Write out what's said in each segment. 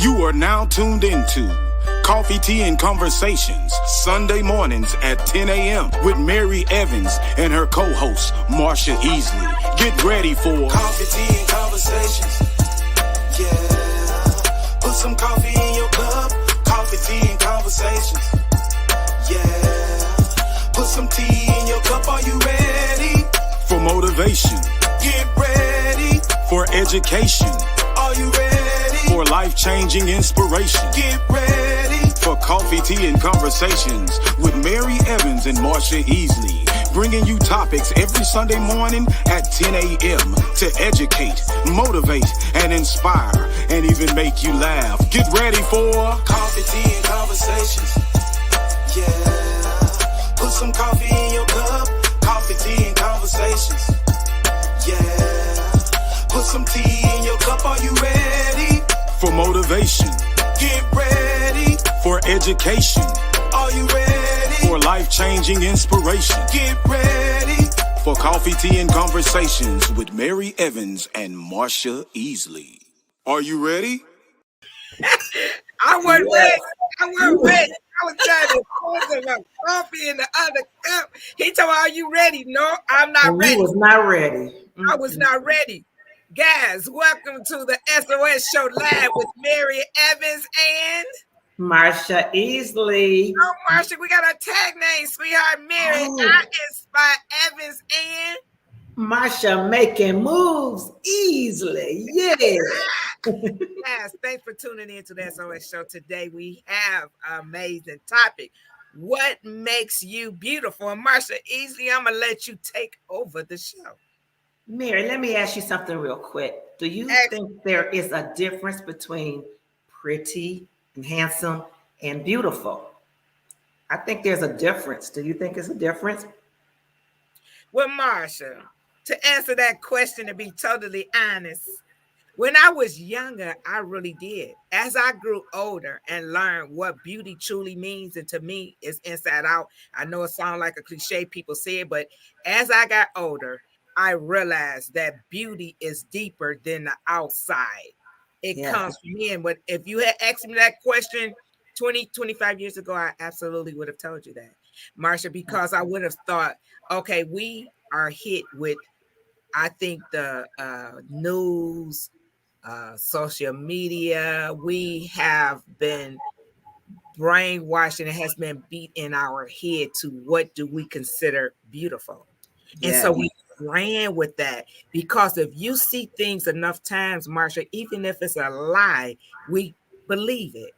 You are now tuned into Coffee, Tea, and Conversations, Sunday mornings at 10 a.m. with Mary Evans and her co-host, Marsha Easley. Get ready for Coffee, Tea, and Conversations. Yeah. Put some coffee in your cup. Coffee, Tea, and Conversations. Yeah. Put some tea in your cup. Are you ready? for motivation, Get ready. for education, Are you ready? for life-changing inspiration, Get ready. for Coffee, Tea, and Conversations with Mary Evans and Marsha Easley. Bringing you topics every Sunday morning at 10 a.m. to educate, motivate, and inspire, and even make you laugh. Get ready for Coffee, Tea, and Conversations. Yeah. Put some coffee in your cup. Coffee, Tea, and Conversations. Yeah. Put some tea in your cup. Are you ready? for motivation, Get ready. for education, Are you ready? for life-changing inspiration, Get ready. for Coffee, Tea, and Conversations with Mary Evans and Marsha Easley. Are you ready? I wasn't ready. I wasn't ready. I was trying to pour some coffee in the other cup. He told me, "Are you ready?" No, I'm not ready. He was not ready. I was not ready. Guys, welcome to the SOS Show Live with Mary Evans and Marsha Easley. oh, Marsha. We got our tag name, sweetheart. Mary. Oh. I inspire Evans and Marsha making moves easily. Yeah. guys, thanks for tuning in to the SOS Show. Today we have an amazing topic. What makes you beautiful? And Marsha Easley, I'm gonna let you take over the show. Mary, let me ask you something real quick. Do you think there is a difference between pretty and handsome and beautiful? I think there's a difference. Do you think it's a difference? Well, Marsha, to answer that question, to be totally honest, when I was younger, I really did. As I grew older and learned what beauty truly means, and to me, it's inside out. I know it sounds like a cliche, people say it, but as I got older, I realized that beauty is deeper than the outside. It Yeah. comes from in. But if you had asked me that question 20, 25 years ago, I absolutely would have told you that, Marsha, because I would have thought, okay, we are hit with, I think, the news, social media. We have been brainwashed and it has been beat in our head to what do we consider beautiful. And so we ran with that because if you see things enough times, Marsha, even if it's a lie, we believe it.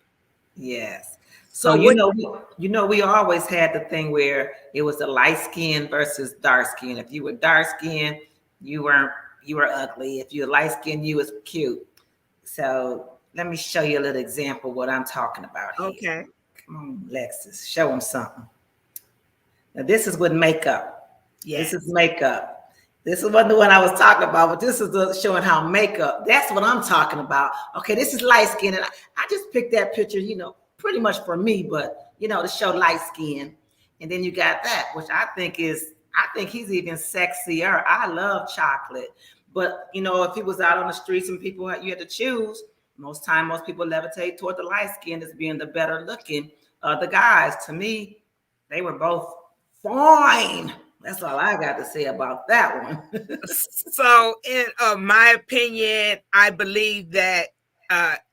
Yes. So So what- we always had the thing where it was the light skin versus dark skin. If you were dark skin, you were ugly. If you were light skin, you was cute. So let me show you a little example of what I'm talking about here. Okay. Come on, Lexus, show them something. Now this is with makeup. Yes. This is makeup. This wasn't the one I was talking about, but this is showing how makeup. That's what I'm talking about. Okay, this is light skin, and I just picked that picture, pretty much for me, but to show light skin. And then you got that, which I think he's even sexier. I love chocolate, but if he was out on the streets and you had to choose, most people levitate toward the light skin as being the better looking of the guys. To me, they were both fine. That's all I got to say about that one. So, in my opinion, I believe that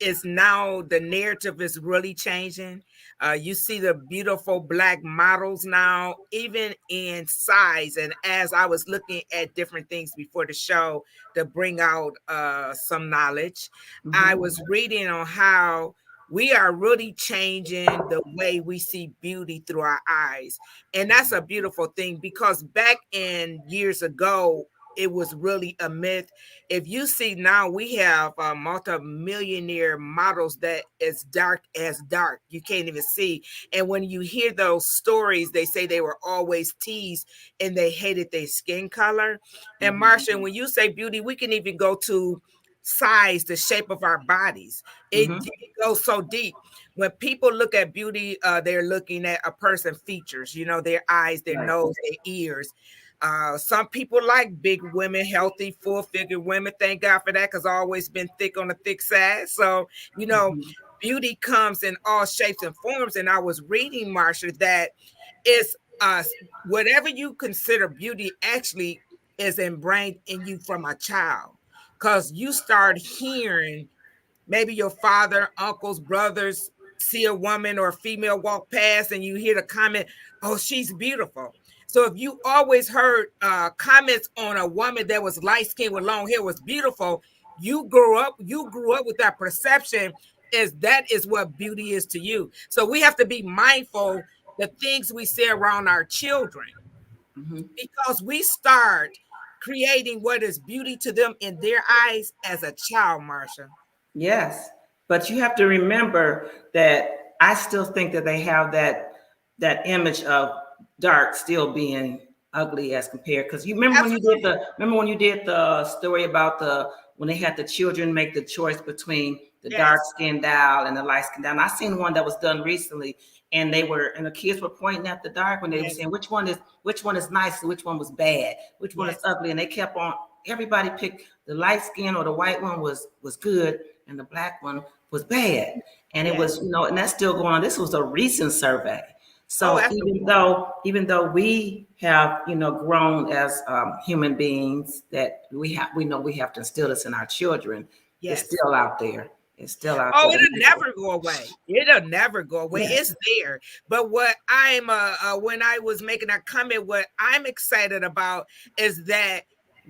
it's now the narrative is really changing. You see the beautiful black models now, even in size. And as I was looking at different things before the show to bring out some knowledge, I was reading on how we are really changing the way we see beauty through our eyes. And that's a beautiful thing because back in years ago, it was really a myth. If you see now, we have multi-millionaire models that is dark as dark. You can't even see. And when you hear those stories, they say they were always teased and they hated their skin color. And Marsha, when you say beauty, we can even go to size, the shape of our bodies. It goes so deep. When people look at beauty, they're looking at a person's features, their eyes, their nose, their ears. Some people like big women, healthy, full-figured women. Thank God for that, because I've always been thick on the thick side. So, beauty comes in all shapes and forms. And I was reading, Marsha, that it's whatever you consider beauty actually is ingrained in you from a child, because you start hearing maybe your father, uncles, brothers see a woman or a female walk past and you hear the comment, oh, she's beautiful. So if you always heard comments on a woman that was light skinned with long hair was beautiful, you grew up with that perception, is that is what beauty is to you. So we have to be mindful the things we say around our children, because we start creating what is beauty to them in their eyes as a child, Marsha. Yes, but you have to remember that I still think that they have that image of dark still being ugly as compared. Because you remember when you did the story about when they had the children make the choice between the dark Yes, skinned doll and the light skinned doll. And I seen one that was done recently, and the kids were pointing at the dark when they were yes, saying which one is nice and which one was bad, which one is yes, ugly, and they kept on. Everybody picked the light skin or the white one was good, and the black one was bad. And it yes. was, and that's still going on. This was a recent survey. Oh, So even absolutely. though we have, grown as human beings, that we know we have to instill this in our children, it's Yes. still out there. It's still out Oh, there. it'll never go away. It'll never go away. Yes. It's there. But what I'm when I was making that comment, what I'm excited about is that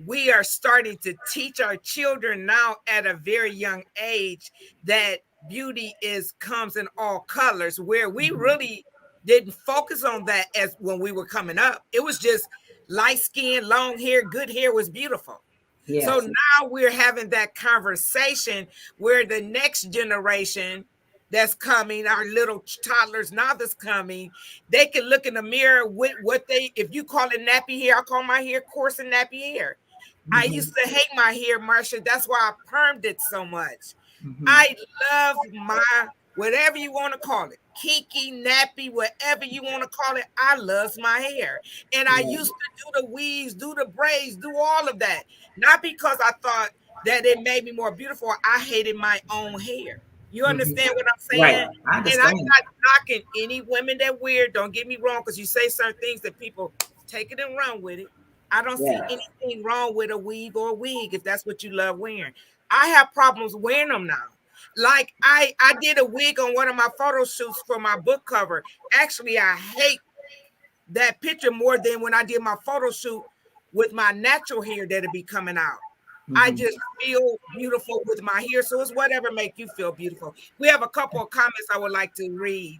we are starting to teach our children now at a very young age that beauty is comes in all colors, where we really didn't focus on that as when we were coming up. It was just light skin, long hair, good hair was beautiful. So Yes. now we're having that conversation where the next generation that's coming, our little toddlers now that's coming, they can look in the mirror with what if you call it nappy hair, I call my hair coarse and nappy hair. I Mm-hmm. used to hate my hair, Marsha. That's why I permed it so much. Mm-hmm. I love my whatever you want to call it, kinky, nappy, whatever you want to call it. I loves my hair, and I Yeah. used to do the weaves, do the braids, do all of that. Not because I thought that it made me more beautiful. I hated my own hair. You understand Mm-hmm. what I'm Right. saying? I And I'm understand. not knocking any women that wear. Don't get me wrong, because you say certain things that people take it and run with it. I don't see Yes. anything wrong with a weave or a wig if that's what you love wearing. I have problems wearing them now. Like I did a wig on one of my photo shoots for my book cover. Actually, I hate that picture more than when I did my photo shoot with my natural hair that'll be coming out. I Mm-hmm. just feel beautiful with my hair. So it's whatever make you feel beautiful. We have a couple of comments I would like to read.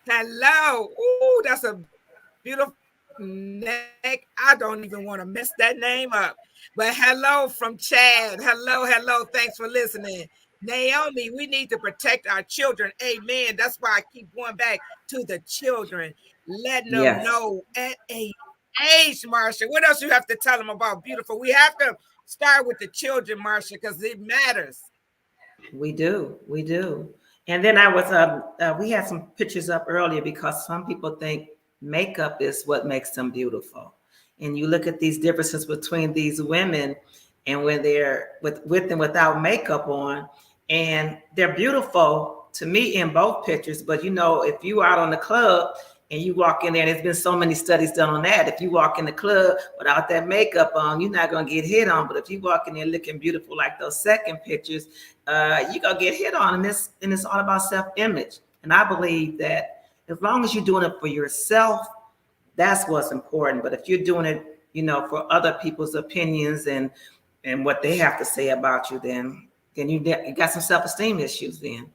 Hello. Ooh, that's a beautiful neck. I don't even want to mess that name up. But hello from Chad. Hello, hello. Thanks for listening. Naomi, we need to protect our children. Amen. That's why I keep going back to the children, letting them Yes. know at a age, Marsha. What else you have to tell them about beautiful? We have to start with the children, Marsha, because it matters. We do. We do. And then we had some pictures up earlier because some people think makeup is what makes them beautiful. And you look at these differences between these women and when they're with and without makeup on, and they're beautiful to me in both pictures. But if you out on the club and you walk in there, and there's been so many studies done on that. If you walk in the club without that makeup on, you're not gonna get hit on. But if you walk in there looking beautiful like those second pictures, you're gonna get hit on. And it's all about self-image. And I believe that as long as you're doing it for yourself, that's what's important. But if you're doing it, for other people's opinions and what they have to say about you, then you got some self-esteem issues then.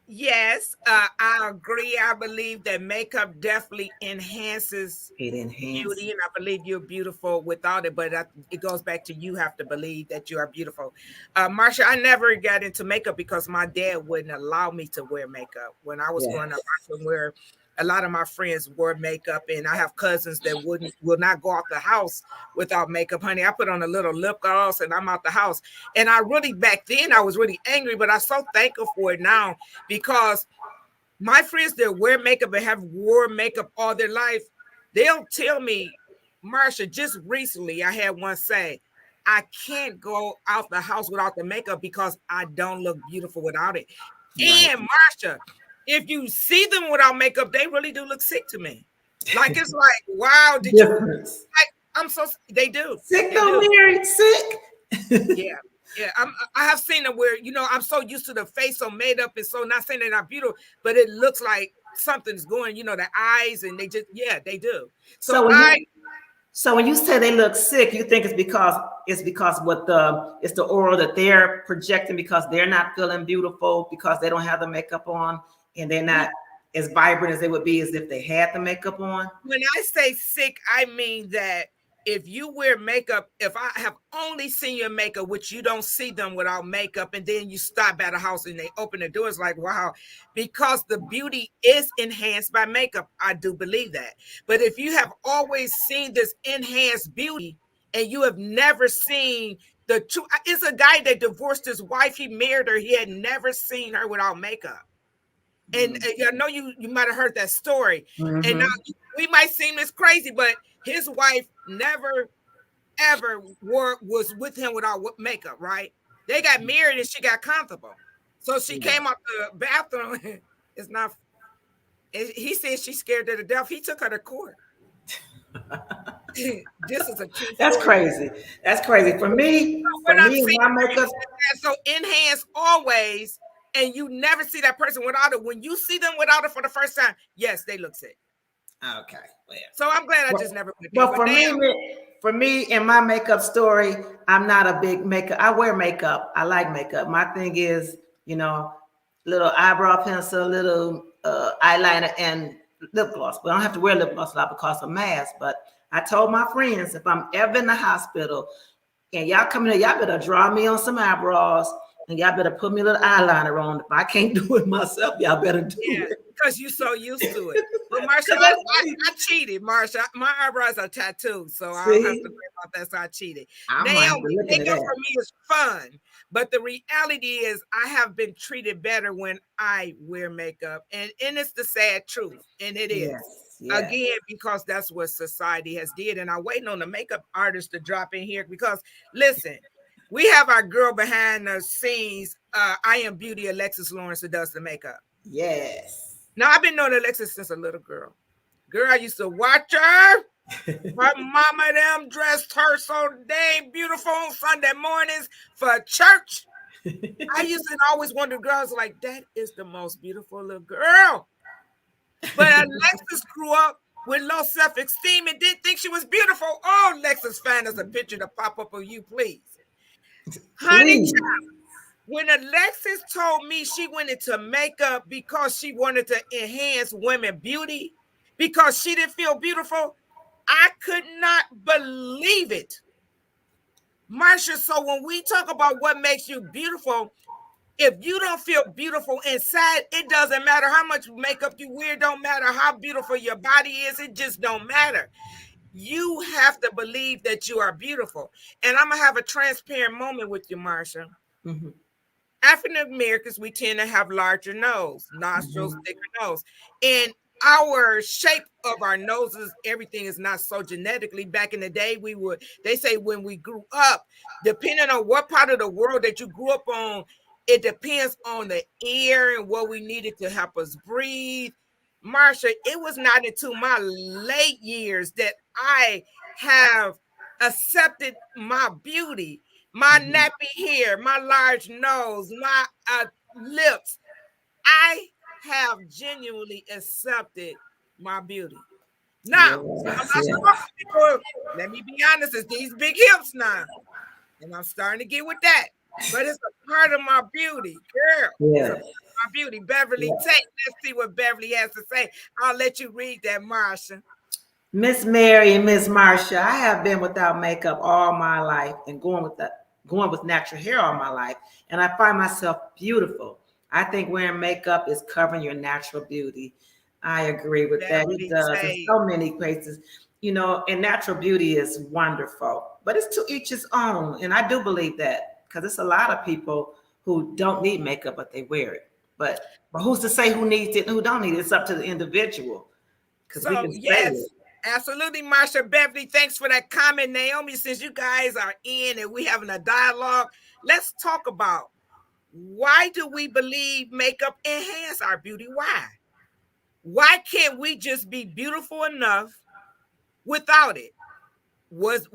Yes, I agree. I believe that makeup definitely enhances It enhances. beauty, and I believe you're beautiful without it. But it goes back to you have to believe that you are beautiful. Marsha, I never got into makeup because my dad wouldn't allow me to wear makeup when I was growing up. Yes. I couldn't wear. A lot of my friends wore makeup, and I have cousins that will not go out the house without makeup. Honey, I put on a little lip gloss and I'm out the house. And I really back then I was really angry, but I'm so thankful for it now because My friends that wear makeup and have worn makeup all their life, they'll tell me, Marsha, just recently I had one say, I can't go out the house without the makeup because I don't look beautiful without it. Right. And Marsha, if you see them without makeup, they really do look sick to me. Like it's like, wow, did you Difference. like I'm so they do. Sick They though, do. Mary. Sick. Yeah. Yeah, I have seen it where I'm so used to the face so made up and so not saying they're not beautiful, but it looks like something's going. The eyes and they just they do. So So when I you so when you say they look sick, you think it's because it's the aura that they're projecting because they're not feeling beautiful because they don't have the makeup on and they're not as vibrant as they would be as if they had the makeup on. when I say sick, I mean that if you wear makeup, if I have only seen your makeup, which you don't see them without makeup, and then you stop at a house and they open the doors, like, wow, because the beauty is enhanced by makeup. I do believe that. But if you have always seen this enhanced beauty and you have never seen the true, it's a guy that divorced his wife, he married her, he had never seen her without makeup. And I know you might have heard that story. And now we might seem this crazy, but his wife never ever was with him without makeup, right? They got married and she got comfortable. So she came out the bathroom. It's not, he said she's scared to death. He took her to court. This is a true That's story. crazy. That's crazy. For me, What I'm saying my makeup. is so enhanced always, and you never see that person without it. When you see them without it for the first time, yes, they look sick. Okay. Well. So I'm glad I just never went there. But for me, in my makeup story, I'm not a big makeup. I wear makeup. I like makeup. My thing is, little eyebrow pencil, little eyeliner, and lip gloss. But I don't have to wear lip gloss a lot because of mask. But I told my friends, if I'm ever in the hospital and y'all come in here, y'all better draw me on some eyebrows and y'all better put me a little eyeliner on. If I can't do it myself, y'all better do it. Because you're so used to it. But Marsha, I cheated, Marsha. My eyebrows are tattooed, so I don't have to worry about that. So I cheated. Now, makeup for me is fun. But the reality is I have been treated better when I wear makeup. And it's the sad truth. And it is. Yes. Again, because that's what society has did. And I'm waiting on the makeup artist to drop in here because, listen, we have our girl behind the scenes, I Am Beauty, Alexis Lawrence, who does the makeup. Yes. Now, I've been knowing Alexis since a little girl. Girl, I used to watch her. Her mama them dressed her so dang beautiful on Sunday mornings for church. I used to always wonder, girls like, that is the most beautiful little girl. But Alexis grew up with low self-esteem and didn't think she was beautiful. Oh, Alexis, find us a picture to pop up of you, please. Honey, child, when Alexis told me she went into makeup because she wanted to enhance women's beauty, because she didn't feel beautiful, I could not believe it. Marsha, so when we talk about what makes you beautiful, if you don't feel beautiful inside, it doesn't matter how much makeup you wear, don't matter how beautiful your body is, it just don't matter. You have to believe that you are beautiful. And I'm going to have a transparent moment with you, Marsha. Mm-hmm. African Americans, we tend to have larger nose, nostrils, thicker nose. And our shape of our noses, everything is not so genetically. Back in the day, they say when we grew up, depending on what part of the world that you grew up on, it depends on the air and what we needed to help us breathe. Marsha, it was not until my late years that I have accepted my beauty, my nappy hair, my large nose, my lips. I have genuinely accepted my beauty. Now, let me be honest, it's these big hips now. And I'm starting to get with that. But it's a part of my beauty, girl. It's a part of my beauty. Beverly Tate. Let's see what Beverly has to say. I'll let you read that, Marsha. Miss Mary and Miss Marsha, I have been without makeup all my life and going with natural hair all my life. And I find myself beautiful. I think wearing makeup is covering your natural beauty. I agree with that. It does in so many places. And natural beauty is wonderful, but it's to each his own. And I do believe that because it's a lot of people who don't need makeup, but they wear it. But who's to say who needs it and who don't need it? It's up to the individual. Because we So can say yes, it. absolutely, Marsha. Beverly, thanks for that comment. Naomi, since you guys are in and we having a dialogue, let's talk about why do we believe makeup enhance our beauty? Why can't we just be beautiful enough without it? Was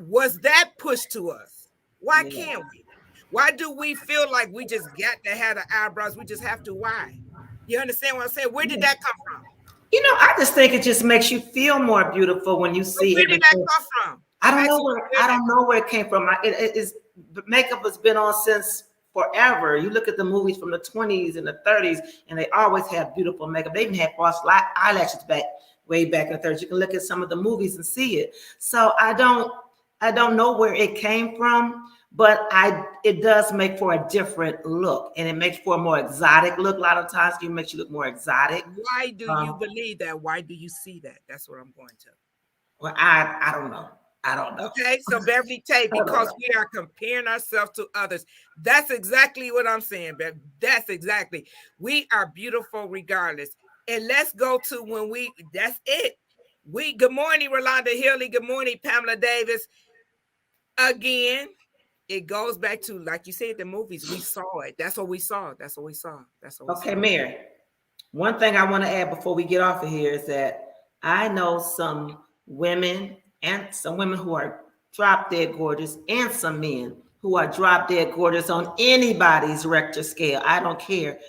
that pushed to us? Why Yeah. can't we? Why do we feel like we just got to have the eyebrows? We just have to. Why? You understand what I'm saying? Where did that come from? I just think it just makes you feel more beautiful when you But see where it. did that come from? I don't know where it came from. It is makeup has been on since forever. You look at the movies from the 20s and the 30s, and they always have beautiful makeup. They even had false eyelashes way back in the 30s. You can look at some of the movies and see it. So I don't know where it came from, but it does make for a different look, and it makes for a more exotic look. A lot of times, it makes you look more exotic. Why do you believe that? Why do you see that? That's what I'm going to. Well, I don't know. I don't know. Okay, so Beverly Tate, because we are comparing ourselves to others. That's exactly what I'm saying, Bev. That's exactly. We are beautiful regardless. And let's go to that's it. Good morning, Rolanda Hilly. Good morning, Pamela Davis. Again, it goes back to, like you said, the movies. We saw it. That's what we saw. That's what we saw. Okay, Mary. One thing I want to add before we get off of here is that I know some women who are drop dead gorgeous, and some men who are drop dead gorgeous on anybody's Richter scale. I don't care.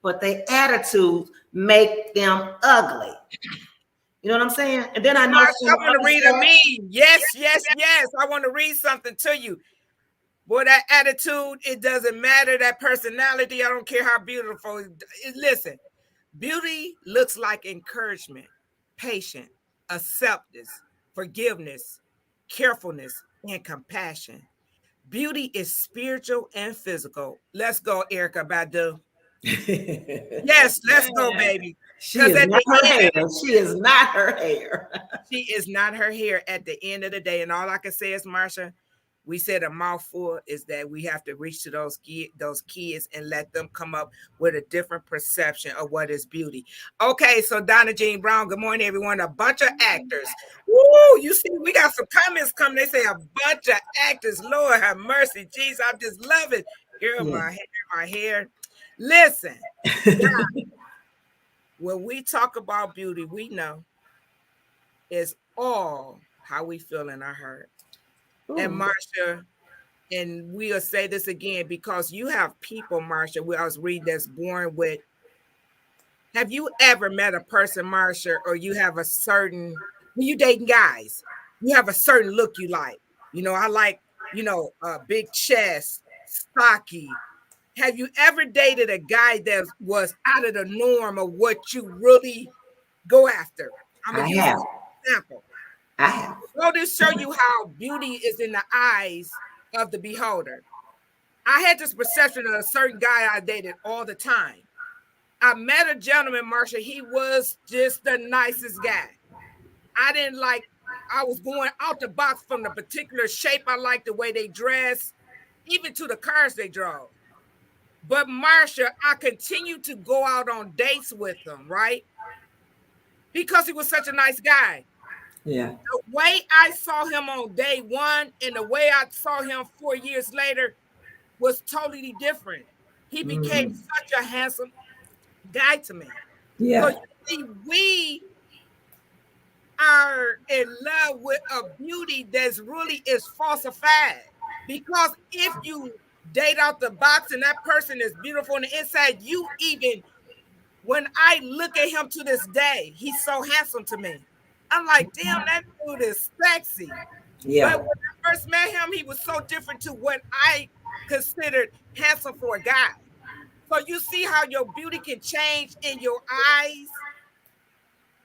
But their attitudes make them ugly. You know what I'm saying? And then I know I want to read a meme. Yes. I want to read something to you. Boy, that attitude, it doesn't matter. That personality, I don't care how beautiful. Listen, beauty looks like encouragement, patience, acceptance, forgiveness, carefulness, and compassion. Beauty is spiritual and physical. Let's go, Erica Badu. Yes, let's go, baby. She is not her hair. She is not her hair. She is not her hair at the end of the day. And all I can say is, Marsha, we said a mouthful is that we have to reach to those kids and let them come up with a different perception of what is beauty. Okay, so Donna Jean Brown, good morning, everyone. A bunch of actors. Woo, you see, we got some comments coming. They say a bunch of actors. Lord have mercy. Jeez, I just love it. Here, my hair. Listen, when we talk about beauty, we know it's all how we feel in our heart. Ooh. And Marsha, and we'll say this again, because you have people, Marsha, I was reading, that's born with. Have you ever met a person, Marsha, or you have a certain, when you dating guys, you have a certain look you like? I like, a big chest, stocky. Have you ever dated a guy that was out of the norm of what you really go after? I'm going to use an example. I have. Well, to show you how beauty is in the eyes of the beholder. I had this perception of a certain guy I dated all the time. I met a gentleman, Marsha. He was just the nicest guy. I was going out the box from the particular shape. I liked the way they dressed, even to the cars they drove. But Marsha, I continued to go out on dates with him, right? Because he was such a nice guy. Yeah. The way I saw him on day one and the way I saw him 4 years later was totally different. He became such a handsome guy to me. Yeah. So you see, we are in love with a beauty that's really is falsified. Because if you date out the box and that person is beautiful on the inside, when I look at him to this day, he's so handsome to me. I'm like, damn, that dude is sexy. Yeah. But when I first met him, he was so different to what I considered handsome for a guy. So you see how your beauty can change in your eyes?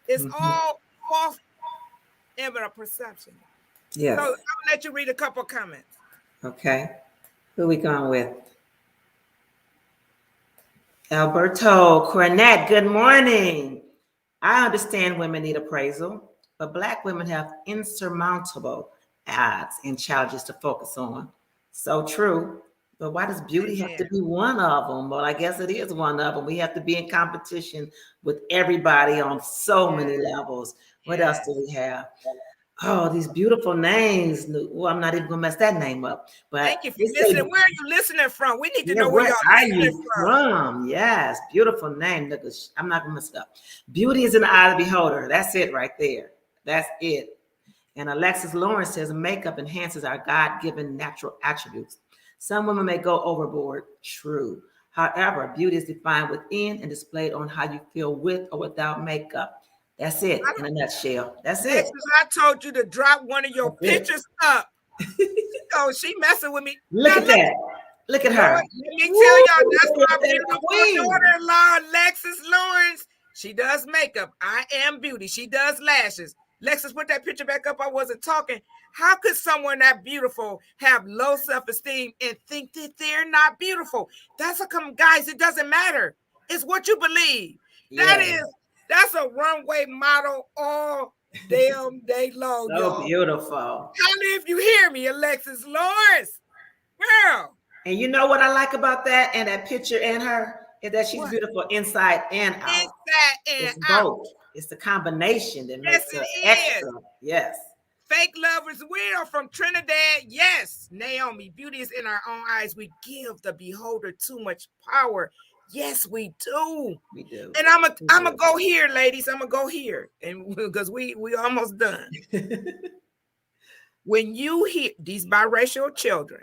It's all false image perception. Yes. So I'll let you read a couple of comments. Okay. Who are we going with? Alberto Cornett, good morning. I understand women need appraisal, but Black women have insurmountable odds and challenges to focus on. So true. But why does beauty have to be one of them? Well, I guess it is one of them. We have to be in competition with everybody on so many levels. What else do we have? Oh, these beautiful names. Well, I'm not even gonna mess that name up. But thank you for listening. Where are you listening from? We need to know where where y'all are listening you from? Yes, beautiful name. Look, I'm not gonna mess it up. Beauty is in the eye of the beholder. That's it right there. That's it. And Alexis Lawrence says makeup enhances our God-given natural attributes. Some women may go overboard. True. However, beauty is defined within and displayed on how you feel with or without makeup. That's it in a nutshell. That's it. Alexis, I told you to drop one of your pictures up. Oh, she messing with me. Look at that. Look at her. Let me tell y'all, that's my beautiful daughter-in-law, Alexis Lawrence. She does makeup. I am beauty. She does lashes. Lexus, put that picture back up. I wasn't talking. How could someone that beautiful have low self-esteem and think that they're not beautiful? That's guys, it doesn't matter. It's what you believe. That's a runway model all damn day long, so y'all. Beautiful. Tell me if you hear me, Alexis Lawrence. Girl. And you know what I like about that and that picture and her is that she's beautiful inside and out. Inside and it's both. It's the combination that makes her extra. Yes. Fake lovers, we are from Trinidad. Yes, Naomi, beauty is in our own eyes. We give the beholder too much power. Yes, we do. We do. And I'm gonna go here, ladies. I'm gonna go here, and because we almost done. When you hear these biracial children,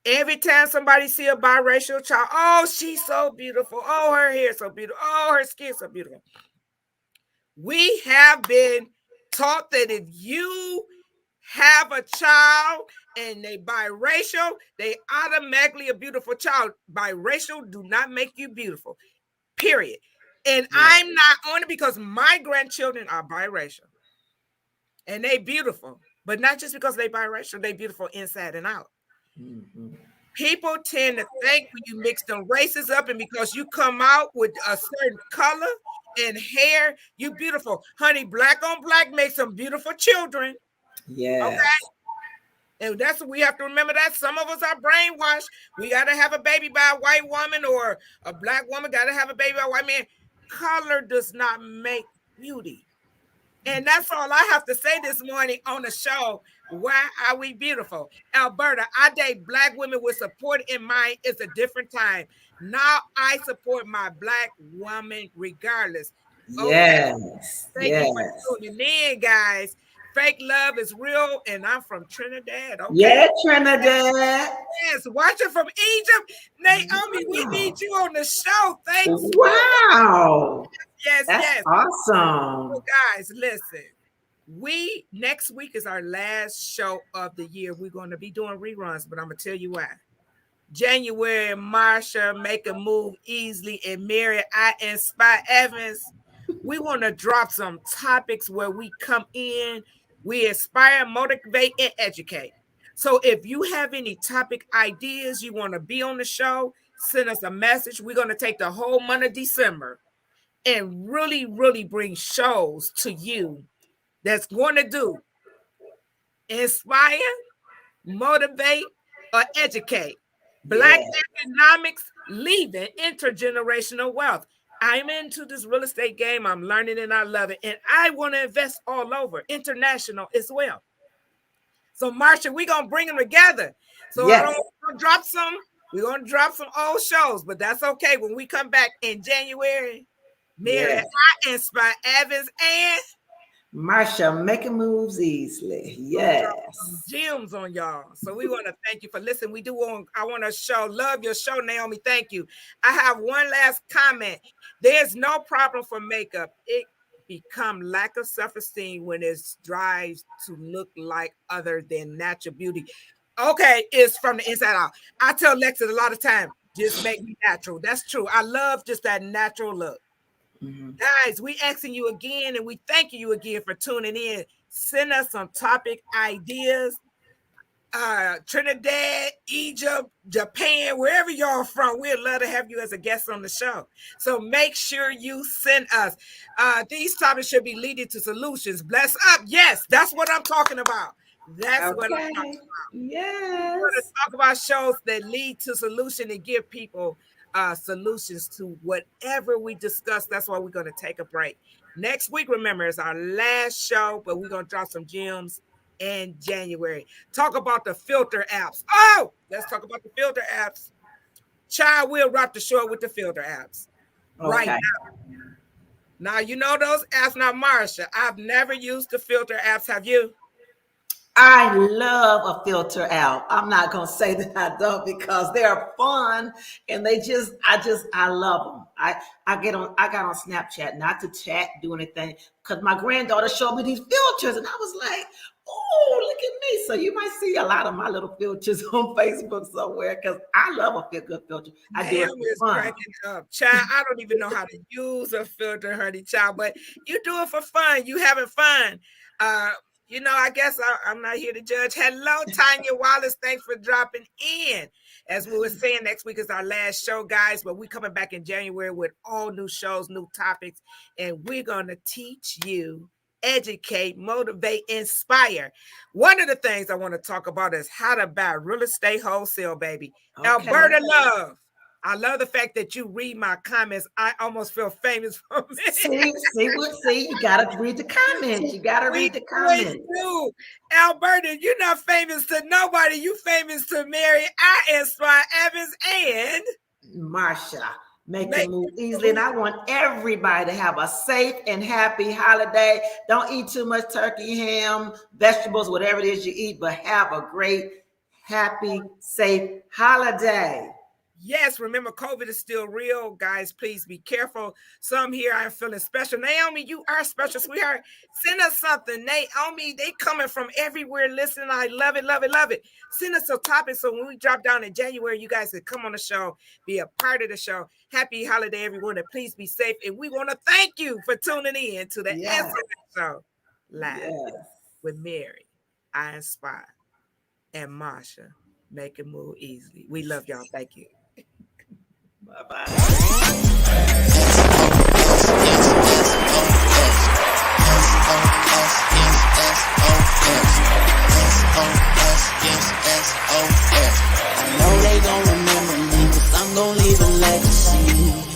every time somebody see a biracial child, oh, she's so beautiful. Oh, her hair so beautiful. Oh, her skin so beautiful. We have been taught that if you have a child and they biracial, they automatically a beautiful child. Biracial do not make you beautiful, period. And I'm not on it because my grandchildren are biracial and they beautiful, but not just because they biracial, they beautiful inside and out. Mm-hmm. People tend to think when you mix them races up and because you come out with a certain color and hair, you beautiful. Honey, black on black makes some beautiful children. Yeah. Okay. And that's what we have to remember, that some of us are brainwashed. We got to have a baby by a white woman, or a black woman got to have a baby by a white man. Color does not make beauty. And that's all I have to say this morning on the show. Why are we beautiful? Alberta, I date black women with support in mind. It's a different time. Now I support my black woman regardless. Okay? Yes. Thank you for tuning in, guys. Fake love is real, and I'm from Trinidad. Okay? Yeah, Trinidad. Yes, watching from Egypt. Naomi, we need you on the show. Thanks. Wow. Yes, that's awesome. So guys, listen. Next week is our last show of the year. We're going to be doing reruns, but I'm going to tell you why. January, Marsha, Make a Move, Easley, and Mary, I Inspire Evans. We want to drop some topics where we come in, we inspire, motivate, and educate. So if you have any topic ideas, you want to be on the show, send us a message. We're going to take the whole month of December and really, really bring shows to you that's going to do inspire, motivate, or educate. Black economics, leaving intergenerational wealth. I'm into this real estate game. I'm learning and I love it. And I want to invest all over, international as well. So, Marsha, we're going to bring them together. So we're going to drop some old shows, but that's okay. When we come back in January, Mary, I Inspire Evans, and Marsha, making moves easily. Yes. Gems on y'all. So we want to thank you for listening. I want to love your show, Naomi. Thank you. I have one last comment. There's no problem for makeup. It become lack of self-esteem when it drives to look like other than natural beauty. Okay, it's from the inside out. I tell Lexus a lot of time, just make me natural. That's true. I love just that natural look. Mm-hmm. Guys, we asking you again, and we thank you again for tuning in. Send us some topic ideas. Trinidad, Egypt, Japan, wherever y'all from, we'd love to have you as a guest on the show. So make sure you send us. These topics should be leading to solutions. Bless up. Yes, that's what I'm talking about. That's what I'm Okay. talking about. Yes. We're going to talk about shows that lead to solution and give people solutions to whatever we discuss. That's why we're going to take a break. Next week, remember, is our last show, but we're going to drop some gems in January. Talk about the filter apps. Oh, let's talk about the filter apps. Child will wrap the show with the filter apps right Okay. now. Now, you know those apps. Now, Marsha, I've never used the filter apps. Have you? I love a filter out. I'm not gonna say that I don't because they're fun and I love them. I got on Snapchat, not to chat, do anything, because my granddaughter showed me these filters and I was like, oh, look at me. So you might see a lot of my little filters on Facebook somewhere because I love a good filter. I do it Is for fun. cracking up. Child, I don't even know how to use a filter, honey, child, but you do it for fun. You having fun. I guess I'm not here to judge. Hello, Tanya Wallace. Thanks for dropping in. As we were saying, next week is our last show, guys, but we're coming back in January with all new shows, new topics, and we're going to teach you, educate, motivate, inspire. One of the things I want to talk about is how to buy real estate wholesale, baby. Okay. Alberta Love. I love the fact that you read my comments. I almost feel famous for it. See, you gotta read the comments. You gotta read the comments. Do. Alberta, you're not famous to nobody. You famous to Mary. I inspire Evans and Marsha. Make it move easily. And I want everybody to have a safe and happy holiday. Don't eat too much turkey, ham, vegetables, whatever it is you eat, but have a great, happy, safe holiday. Yes, remember, COVID is still real, guys. Please be careful. Some here are feeling special. Naomi, you are special, sweetheart. Send us something. Naomi, they coming from everywhere listening. I love it, love it, love it. Send us some topics so when we drop down in January, you guys can come on the show, be a part of the show. Happy holiday, everyone, and please be safe. And we want to thank you for tuning in to the Answer Show live with Mary, I Inspire, and Marsha. Make it move easily. We love y'all. Thank you. Bye-bye. I know they gon' remember me, 'cause I'm gon' leave a legacy.